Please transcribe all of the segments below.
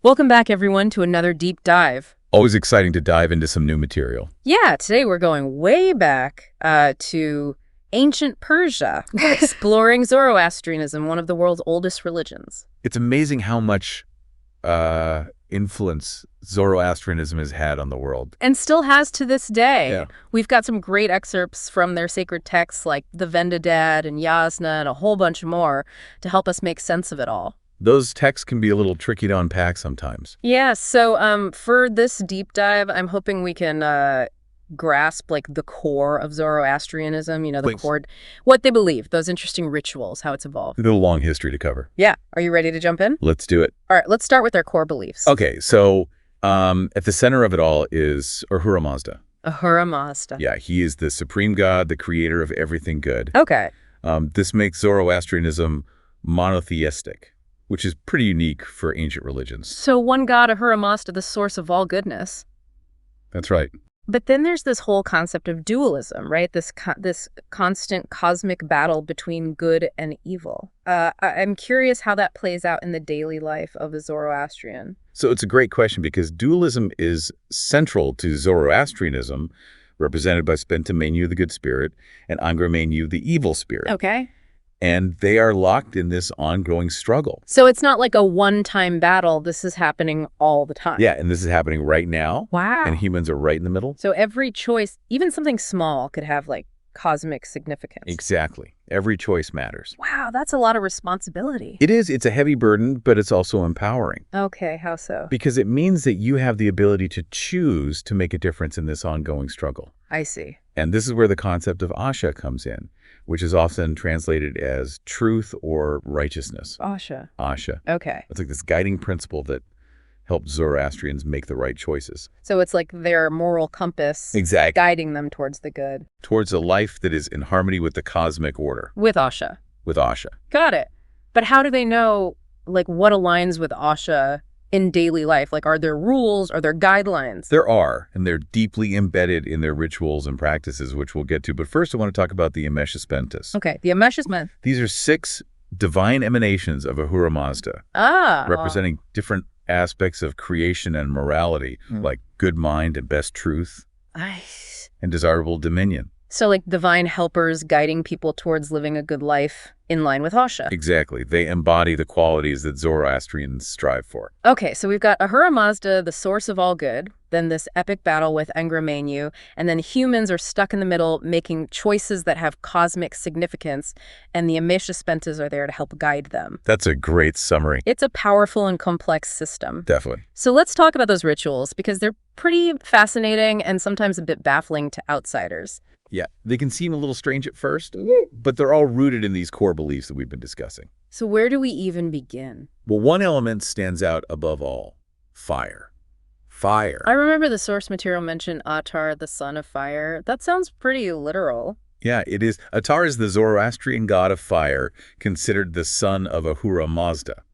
Welcome back, everyone, to another deep dive. Always exciting to dive into some new material. Yeah, today we're going way back to ancient Persia, exploring Zoroastrianism, one of the world's oldest religions. It's amazing how much influence Zoroastrianism has had on the world. And still has to this day. Yeah. We've got some great excerpts from their sacred texts like the Vendidad and Yasna and a whole bunch more to help us make sense of it all. Those texts can be a little tricky to unpack sometimes. Yeah, so for this deep dive, I'm hoping we can grasp like the core of Zoroastrianism, the Please. core, what they believe, those interesting rituals, how it's evolved. A little long history to cover. Yeah. Are you ready to jump in? Let's do it. All right, let's start with their core beliefs. Okay, so at the center of it all is Ahura Mazda. Ahura Mazda. Yeah, he is the supreme god, the creator of everything good. Okay. This makes Zoroastrianism monotheistic, which is pretty unique for ancient religions. So one god, Ahura Mazda, the source of all goodness. That's right. But then there's this whole concept of dualism, right? This constant cosmic battle between good and evil. I'm curious how that plays out in the daily life of a Zoroastrian. So it's a great question because dualism is central to Zoroastrianism, represented by Spenta Mainyu, the good spirit, and Angra Mainyu, the evil spirit. Okay. And they are locked in this ongoing struggle. So it's not like a one-time battle. This is happening all the time. Yeah, and this is happening right now. Wow. And humans are right in the middle. So every choice, even something small, could have like cosmic significance. Exactly. Every choice matters. Wow, that's a lot of responsibility. It is. It's a heavy burden, but it's also empowering. Okay, how so? Because it means that you have the ability to choose to make a difference in this ongoing struggle. I see. And this is where the concept of Asha comes in, which is often translated as truth or righteousness. Asha. Asha. Okay. It's like this guiding principle that helps Zoroastrians make the right choices. So it's like their moral compass Exactly. guiding them towards the good. Towards a life that is in harmony with the cosmic order, With Asha. with Asha. Got it. But how do they know, like, what aligns with Asha in daily life? Like, are there rules? Are there guidelines? There are, and they're deeply embedded in their rituals and practices, which we'll get to. But first, I want to talk about the Ameshaspentas. Okay, the Ameshaspentas. These are 6 divine emanations of Ahura Mazda, Ah. representing different aspects of creation and morality, like good mind and best truth, and desirable dominion. So like divine helpers guiding people towards living a good life in line with Asha. Exactly. They embody the qualities that Zoroastrians strive for. Okay, so we've got Ahura Mazda, the source of all good, then this epic battle with Angra Mainyu, and then humans are stuck in the middle making choices that have cosmic significance, and the Ameshaspentas are there to help guide them. That's a great summary. It's a powerful and complex system. Definitely. So let's talk about those rituals, because they're pretty fascinating and sometimes a bit baffling to outsiders. Yeah, they can seem a little strange at first, but they're all rooted in these core beliefs that we've been discussing. So where do we even begin? Well, one element stands out above all: fire. Fire. I remember the source material mentioned Atar, the son of fire. That sounds pretty literal. Yeah, it is. Atar is the Zoroastrian god of fire, considered the son of Ahura Mazda.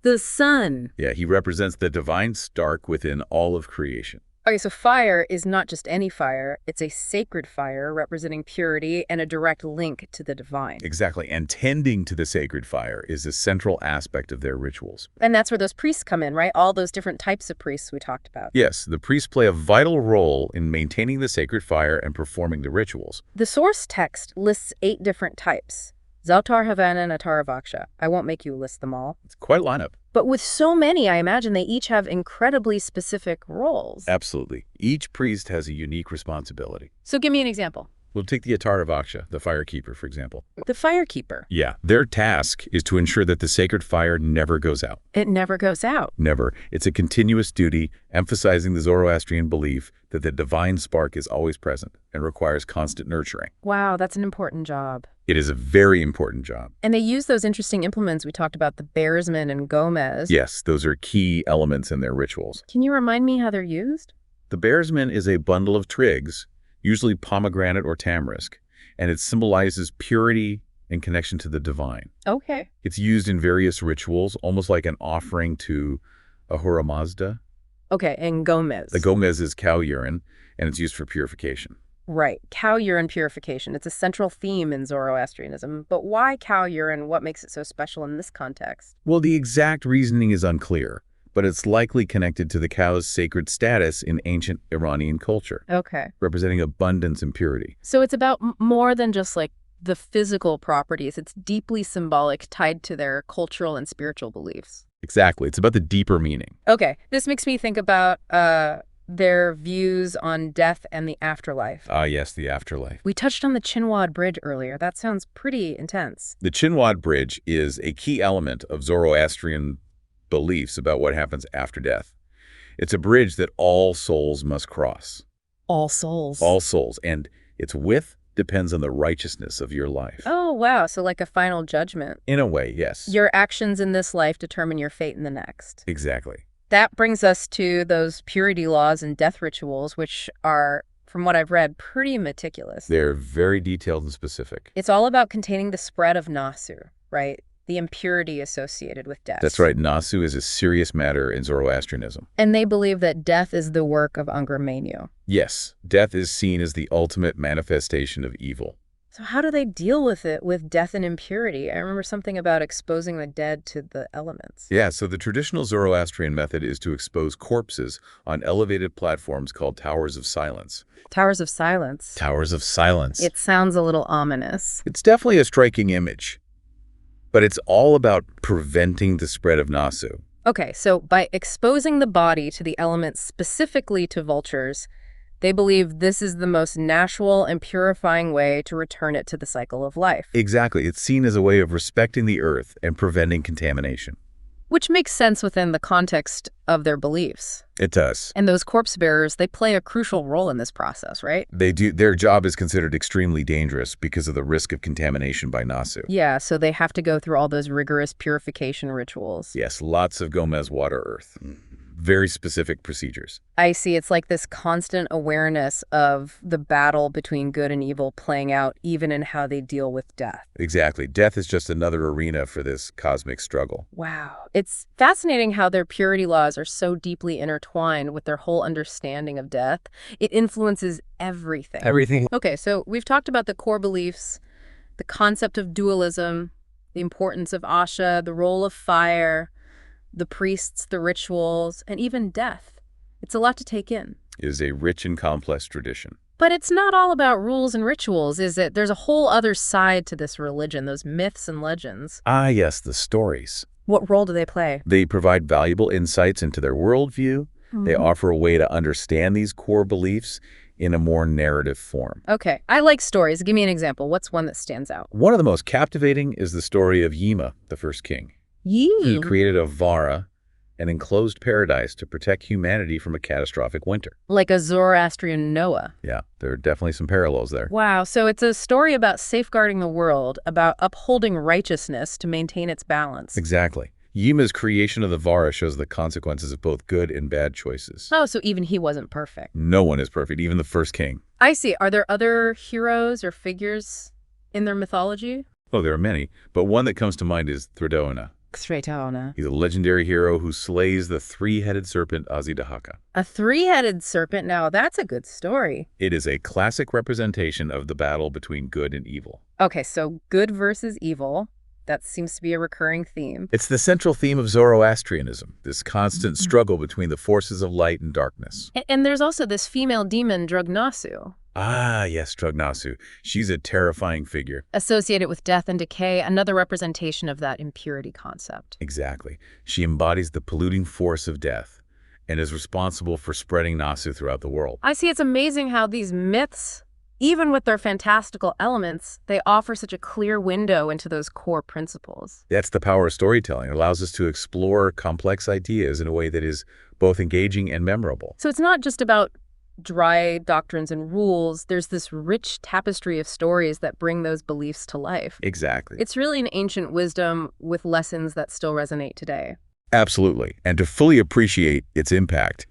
The sun. Yeah, he represents the divine spark within all of creation. Okay, so fire is not just any fire. It's a sacred fire representing purity and a direct link to the divine. Exactly, and tending to the sacred fire is a central aspect of their rituals. And that's where those priests come in, right? All those different types of priests we talked about. Yes, the priests play a vital role in maintaining the sacred fire and performing the rituals. The source text lists 8 different types. Zautar, Havana, and Ataravaksha. I won't make you list them all. It's quite a lineup. But with so many, I imagine they each have incredibly specific roles. Absolutely. Each priest has a unique responsibility. So give me an example. We'll take the Ataravaksha, the firekeeper, for example. The firekeeper. Yeah, their task is to ensure that the sacred fire never goes out. It never goes out. Never. It's a continuous duty, emphasizing the Zoroastrian belief that the divine spark is always present and requires constant nurturing. Wow, that's an important job. It is a very important job. And they use those interesting implements we talked about, the bearsman and Gomez. Yes, those are key elements in their rituals. Can you remind me how they're used? The bearsman is a bundle of twigs, usually pomegranate or tamarisk, and it symbolizes purity and connection to the divine. Okay. It's used in various rituals, almost like an offering to Ahura Mazda. Okay, and Gomez. The Gomez is cow urine, and it's used for purification. Right. Cow urine purification. It's a central theme in Zoroastrianism. But why cow urine? What makes it so special in this context? Well, the exact reasoning is unclear, but it's likely connected to the cow's sacred status in ancient Iranian culture, Okay. representing abundance and purity. So it's about more than just like the physical properties. It's deeply symbolic, tied to their cultural and spiritual beliefs. Exactly. It's about the deeper meaning. Okay. This makes me think about their views on death and the afterlife. Ah, yes, the afterlife. We touched on the Chinwad Bridge earlier. That sounds pretty intense. The Chinwad Bridge is a key element of Zoroastrian beliefs about what happens after death. It's a bridge that all souls must cross. All souls. All souls. And its width depends on the righteousness of your life. Oh, wow. So like a final judgment. In a way, yes. Your actions in this life determine your fate in the next. Exactly. That brings us to those purity laws and death rituals, which are, from what I've read, pretty meticulous. They're very detailed and specific. It's all about containing the spread of nasu, right? The impurity associated with death. That's right. Nasu is a serious matter in Zoroastrianism. And they believe that death is the work of Angra Mainyu. Yes, death is seen as the ultimate manifestation of evil. So how do they deal with it, with death and impurity? I remember something about exposing the dead to the elements. Yeah, so the traditional Zoroastrian method is to expose corpses on elevated platforms called Towers of Silence. Towers of Silence. Towers of Silence. It sounds a little ominous. It's definitely a striking image, but it's all about preventing the spread of Nasu. Okay, so by exposing the body to the elements, specifically to vultures, they believe this is the most natural and purifying way to return it to the cycle of life. Exactly. It's seen as a way of respecting the earth and preventing contamination. Which makes sense within the context of their beliefs. It does. And those corpse bearers, they play a crucial role in this process, right? They do. Their job is considered extremely dangerous because of the risk of contamination by Nasu. Yeah, so they have to go through all those rigorous purification rituals. Yes, lots of Gomez water earth. Very specific procedures. I see. It's like this constant awareness of the battle between good and evil playing out even in how they deal with death. Exactly. Death is just another arena for this cosmic struggle. Wow. It's fascinating how their purity laws are so deeply intertwined with their whole understanding of death. It influences everything. Everything. Okay, so we've talked about the core beliefs, the concept of dualism, the importance of Asha, the role of fire, the priests, the rituals, and even death. It's a lot to take in. It is a rich and complex tradition. But it's not all about rules and rituals, is it? There's a whole other side to this religion, those myths and legends. Ah, yes, the stories. What role do they play? They provide valuable insights into their worldview. They offer a way to understand these core beliefs in a more narrative form. Okay, I like stories. Give me an example. What's one that stands out? One of the most captivating is the story of Yima, the first king. He created a Vara, an enclosed paradise to protect humanity from a catastrophic winter. Like a Zoroastrian Noah. Yeah, there are definitely some parallels there. Wow, so it's a story about safeguarding the world, about upholding righteousness to maintain its balance. Exactly. Yima's creation of the Vara shows the consequences of both good and bad choices. Oh, so even he wasn't perfect. No one is perfect, even the first king. I see. Are there other heroes or figures in their mythology? Oh, there are many, but one that comes to mind is Thredona. Thredona. He's a legendary hero who slays the three-headed serpent Azidahaka. A three-headed serpent? Now, that's a good story. It is a classic representation of the battle between good and evil. Okay, so good versus evil. That seems to be a recurring theme. It's the central theme of Zoroastrianism, this constant struggle between the forces of light and darkness. And there's also this female demon, Drugnasu. Ah, yes, Drugnasu. She's a terrifying figure. Associated with death and decay, another representation of that impurity concept. Exactly. She embodies the polluting force of death and is responsible for spreading Nasu throughout the world. I see. It's amazing how these myths, even with their fantastical elements, they offer such a clear window into those core principles. That's the power of storytelling. It allows us to explore complex ideas in a way that is both engaging and memorable. So it's not just about dry doctrines and rules. There's this rich tapestry of stories that bring those beliefs to life. Exactly. It's really an ancient wisdom with lessons that still resonate today. Absolutely. And to fully appreciate its impact,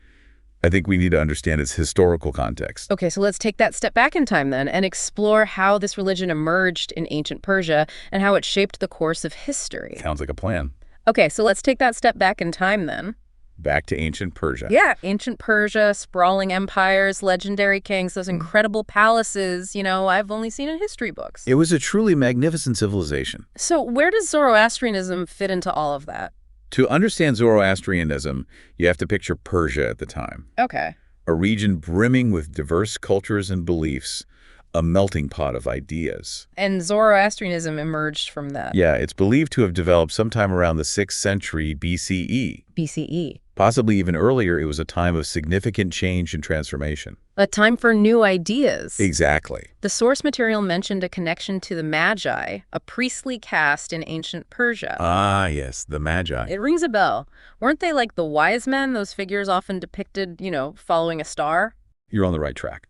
I think we need to understand its historical context. Okay, so let's take that step back in time then and explore how this religion emerged in ancient Persia and how it shaped the course of history. Sounds like a plan. Okay, so let's take that step back in time then. Back to ancient Persia. Yeah, ancient Persia, sprawling empires, legendary kings, those incredible palaces, I've only seen in history books. It was a truly magnificent civilization. So where does Zoroastrianism fit into all of that? To understand Zoroastrianism, you have to picture Persia at the time, Okay. a region brimming with diverse cultures and beliefs, a melting pot of ideas. And Zoroastrianism emerged from that. Yeah, it's believed to have developed sometime around the 6th century BCE. BCE. Possibly even earlier, it was a time of significant change and transformation. A time for new ideas. Exactly. The source material mentioned a connection to the Magi, a priestly caste in ancient Persia. Ah, yes, the Magi. It rings a bell. Weren't they like the wise men, those figures often depicted, following a star? You're on the right track.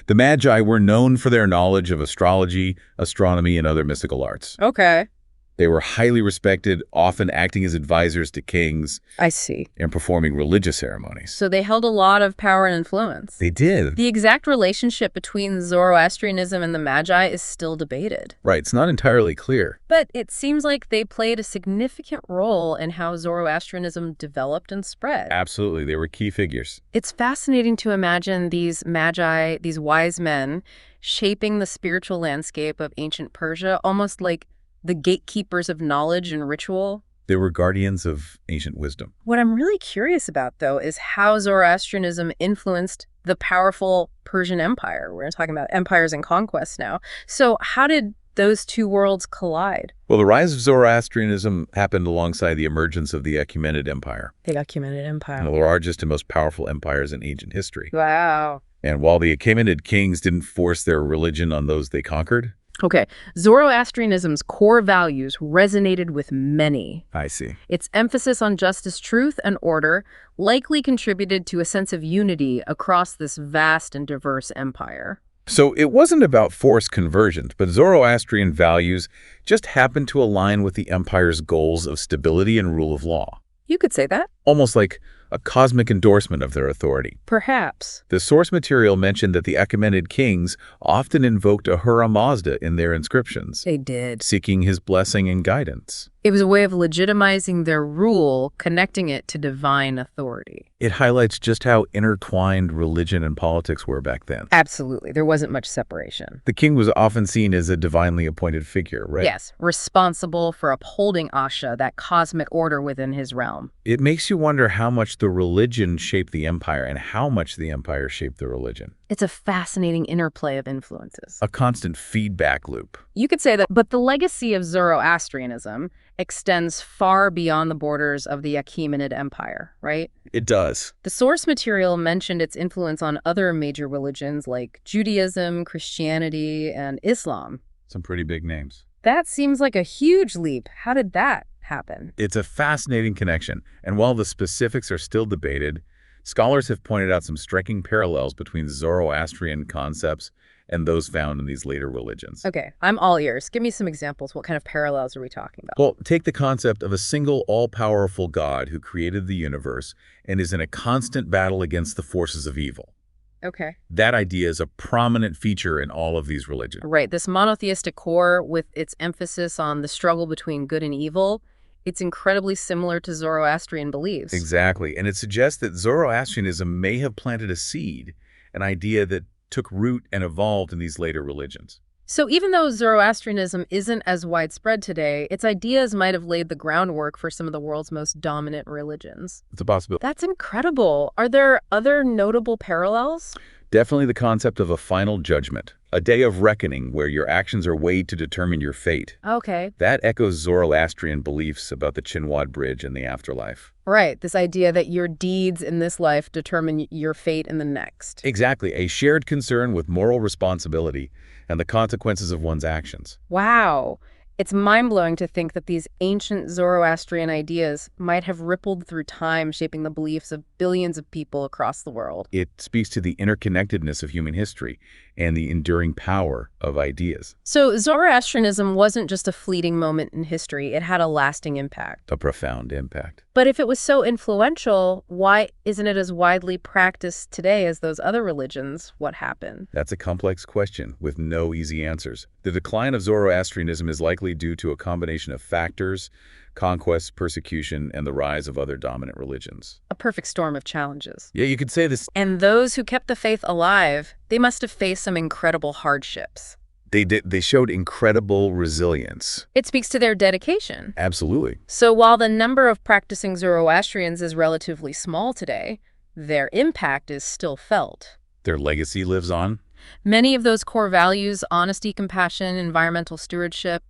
The Magi were known for their knowledge of astrology, astronomy, and other mystical arts. Okay. They were highly respected, often acting as advisors to kings I see. and performing religious ceremonies. So they held a lot of power and influence. They did. The exact relationship between Zoroastrianism and the Magi is still debated. Right, it's not entirely clear. But it seems like they played a significant role in how Zoroastrianism developed and spread. Absolutely, they were key figures. It's fascinating to imagine these Magi, these wise men, shaping the spiritual landscape of ancient Persia, almost like the gatekeepers of knowledge and ritual. They were guardians of ancient wisdom. What I'm really curious about, though, is how Zoroastrianism influenced the powerful Persian Empire. We're talking about empires and conquests now. So how did those two worlds collide? Well, the rise of Zoroastrianism happened alongside the emergence of the Achaemenid Empire, The Achaemenid Empire. one of the largest and most powerful empires in ancient history. Wow. And while the Achaemenid kings didn't force their religion on those they conquered, Okay, Zoroastrianism's core values resonated with many. I see. Its emphasis on justice, truth, and order likely contributed to a sense of unity across this vast and diverse empire. So it wasn't about forced conversions, but Zoroastrian values just happened to align with the empire's goals of stability and rule of law, You could say that. almost like a cosmic endorsement of their authority. Perhaps. The source material mentioned that the Achaemenid kings often invoked Ahura Mazda in their inscriptions, They did. seeking his blessing and guidance. It was a way of legitimizing their rule, connecting it to divine authority. It highlights just how intertwined religion and politics were back then. Absolutely. There wasn't much separation. The king was often seen as a divinely appointed figure, right? Yes, responsible for upholding Asha, that cosmic order within his realm. It makes you wonder how much the religion shaped the empire and how much the empire shaped the religion. It's a fascinating interplay of influences. A constant feedback loop. You could say that, but the legacy of Zoroastrianism extends far beyond the borders of the Achaemenid Empire, right? It does. The source material mentioned its influence on other major religions like Judaism, Christianity, and Islam. Some pretty big names. That seems like a huge leap. How did that happen? It's a fascinating connection, and while the specifics are still debated, scholars have pointed out some striking parallels between Zoroastrian concepts and those found in these later religions. Okay, I'm all ears. Give me some examples. What kind of parallels are we talking about? Well, take the concept of a single all-powerful God who created the universe and is in a constant battle against the forces of evil. Okay. That idea is a prominent feature in all of these religions. Right, this monotheistic core with its emphasis on the struggle between good and evil, it's incredibly similar to Zoroastrian beliefs. Exactly, and it suggests that Zoroastrianism may have planted a seed, an idea that took root and evolved in these later religions. So even though Zoroastrianism isn't as widespread today, its ideas might have laid the groundwork for some of the world's most dominant religions. It's a possibility. That's incredible. Are there other notable parallels? Definitely the concept of a final judgment, a day of reckoning where your actions are weighed to determine your fate. Okay. That echoes Zoroastrian beliefs about the Chinwad Bridge and the afterlife. Right, this idea that your deeds in this life determine your fate in the next. Exactly, a shared concern with moral responsibility and the consequences of one's actions. Wow. It's mind-blowing to think that these ancient Zoroastrian ideas might have rippled through time, shaping the beliefs of billions of people across the world. It speaks to the interconnectedness of human history and the enduring power of ideas. So Zoroastrianism wasn't just a fleeting moment in history, it had a lasting impact. A profound impact. But if it was so influential, why isn't it as widely practiced today as those other religions? What happened? That's a complex question with no easy answers. The decline of Zoroastrianism is likely due to a combination of factors: conquest, persecution, and the rise of other dominant religions. A perfect storm of challenges. Yeah, you could say this. And those who kept the faith alive, they must have faced some incredible hardships. They showed incredible resilience. It speaks to their dedication. Absolutely. So while the number of practicing Zoroastrians is relatively small today, their impact is still felt. Their legacy lives on. Many of those core values, honesty, compassion, environmental stewardship,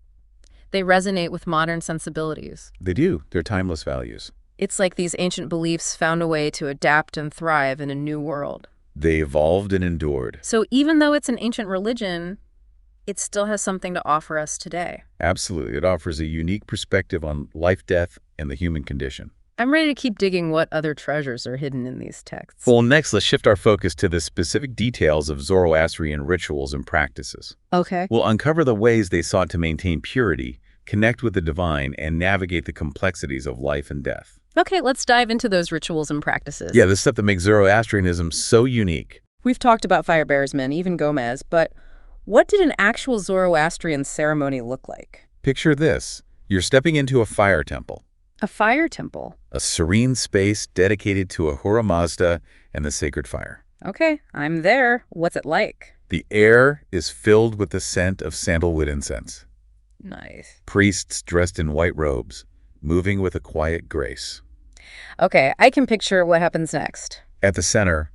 they resonate with modern sensibilities. They do. They're timeless values. It's like these ancient beliefs found a way to adapt and thrive in a new world. They evolved and endured. So even though it's an ancient religion, it still has something to offer us today. Absolutely. It offers a unique perspective on life, death, and the human condition. I'm ready to keep digging what other treasures are hidden in these texts. Well, next, let's shift our focus to the specific details of Zoroastrian rituals and practices. Okay. We'll uncover the ways they sought to maintain purity, connect with the divine, and navigate the complexities of life and death. Okay, let's dive into those rituals and practices. Yeah, the stuff that makes Zoroastrianism so unique. We've talked about fire bearsmen, even Gomez, but what did an actual Zoroastrian ceremony look like? Picture this. You're stepping into a fire temple. A fire temple? A serene space dedicated to Ahura Mazda and the sacred fire. Okay, I'm there. What's it like? The air is filled with the scent of sandalwood incense. Nice. Priests dressed in white robes, moving with a quiet grace. Okay, I can picture what happens next. At the center,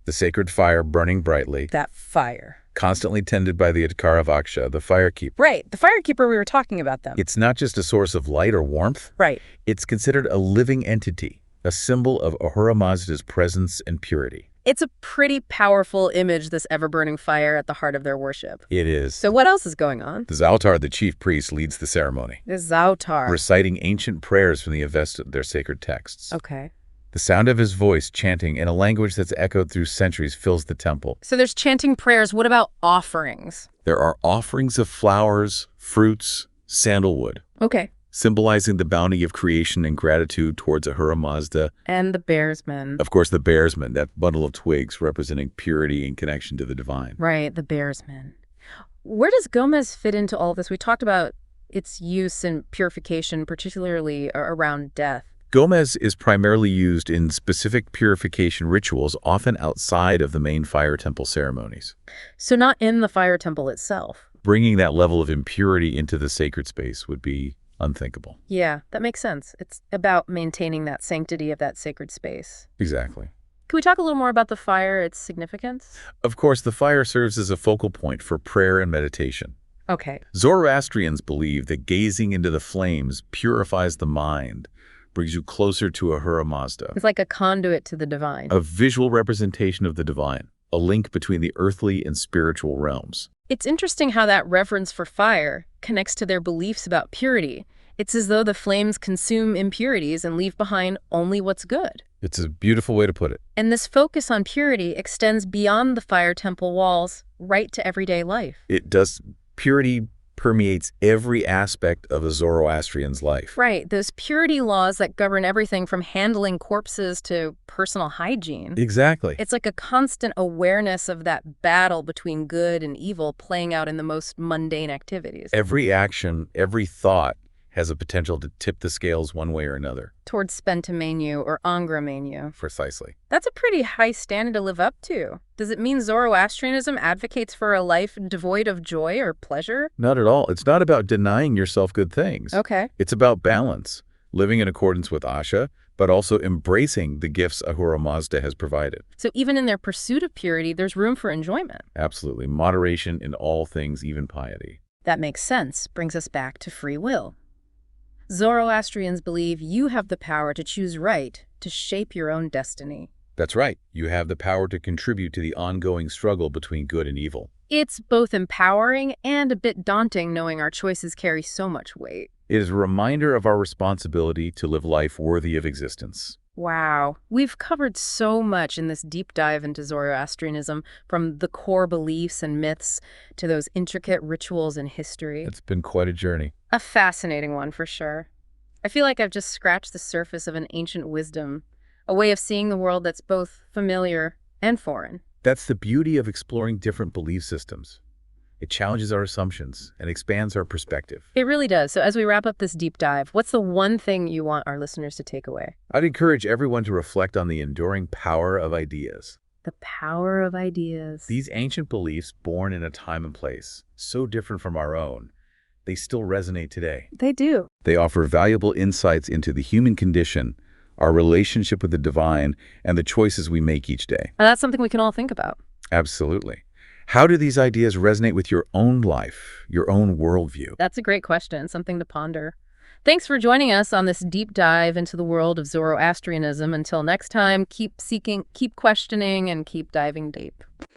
the sacred fire burning brightly, That fire. constantly tended by the Vaksha, the firekeeper. Right, the firekeeper, we were talking about them. It's not just a source of light or warmth. Right. It's considered a living entity, a symbol of Ahura Mazda's presence and purity. It's a pretty powerful image, this ever-burning fire at the heart of their worship. It is. So what else is going on? The Zarathustra, the chief priest, leads the ceremony, The Zarathustra. reciting ancient prayers from the Avesta, their sacred texts. Okay. The sound of his voice chanting in a language that's echoed through centuries fills the temple. So there's chanting prayers. What about offerings? There are offerings of flowers, fruits, sandalwood, Okay. symbolizing the bounty of creation and gratitude towards Ahura Mazda. And the bearsmen. Of course, the bearsman, that bundle of twigs representing purity and connection to the divine. Right, the bearsmen. Where does Gomez fit into all this? We talked about its use in purification, particularly around death. Gomez is primarily used in specific purification rituals, often outside of the main fire temple ceremonies. So not in the fire temple itself. Bringing that level of impurity into the sacred space would be unthinkable. Yeah, that makes sense. It's about maintaining that sanctity of that sacred space. Exactly. Can we talk a little more about the fire, its significance? Of course, the fire serves as a focal point for prayer and meditation. Okay. Zoroastrians believe that gazing into the flames purifies the mind, brings you closer to Ahura Mazda. It's like a conduit to the divine. A visual representation of the divine, a link between the earthly and spiritual realms. It's interesting how that reverence for fire connects to their beliefs about purity. It's as though the flames consume impurities and leave behind only what's good. It's a beautiful way to put it. And this focus on purity extends beyond the fire temple walls, right to everyday life. It does. Purity permeates every aspect of a Zoroastrian's life. Right, those purity laws that govern everything from handling corpses to personal hygiene. Exactly. It's like a constant awareness of that battle between good and evil playing out in the most mundane activities. Every action, every thought has a potential to tip the scales one way or another. Towards Spentimenu or Angramenu. Precisely. That's a pretty high standard to live up to. Does it mean Zoroastrianism advocates for a life devoid of joy or pleasure? Not at all. It's not about denying yourself good things. Okay. It's about balance, living in accordance with Asha, but also embracing the gifts Ahura Mazda has provided. So even in their pursuit of purity, there's room for enjoyment. Absolutely. Moderation in all things, even piety. That makes sense. Brings us back to free will. Zoroastrians believe you have the power to choose right, to shape your own destiny. That's right. You have the power to contribute to the ongoing struggle between good and evil. It's both empowering and a bit daunting knowing our choices carry so much weight. It is a reminder of our responsibility to live life worthy of existence. Wow. We've covered so much in this deep dive into Zoroastrianism, from the core beliefs and myths to those intricate rituals and history. It's been quite a journey. A fascinating one, for sure. I feel like I've just scratched the surface of an ancient wisdom, a way of seeing the world that's both familiar and foreign. That's the beauty of exploring different belief systems. It challenges our assumptions and expands our perspective. It really does. So as we wrap up this deep dive, what's the one thing you want our listeners to take away? I'd encourage everyone to reflect on the enduring power of ideas. The power of ideas. These ancient beliefs, born in a time and place so different from our own, they still resonate today. They do. They offer valuable insights into the human condition, our relationship with the divine, and the choices we make each day. And that's something we can all think about. Absolutely. How do these ideas resonate with your own life, your own worldview? That's a great question, something to ponder. Thanks for joining us on this deep dive into the world of Zoroastrianism. Until next time, keep seeking, keep questioning, and keep diving deep.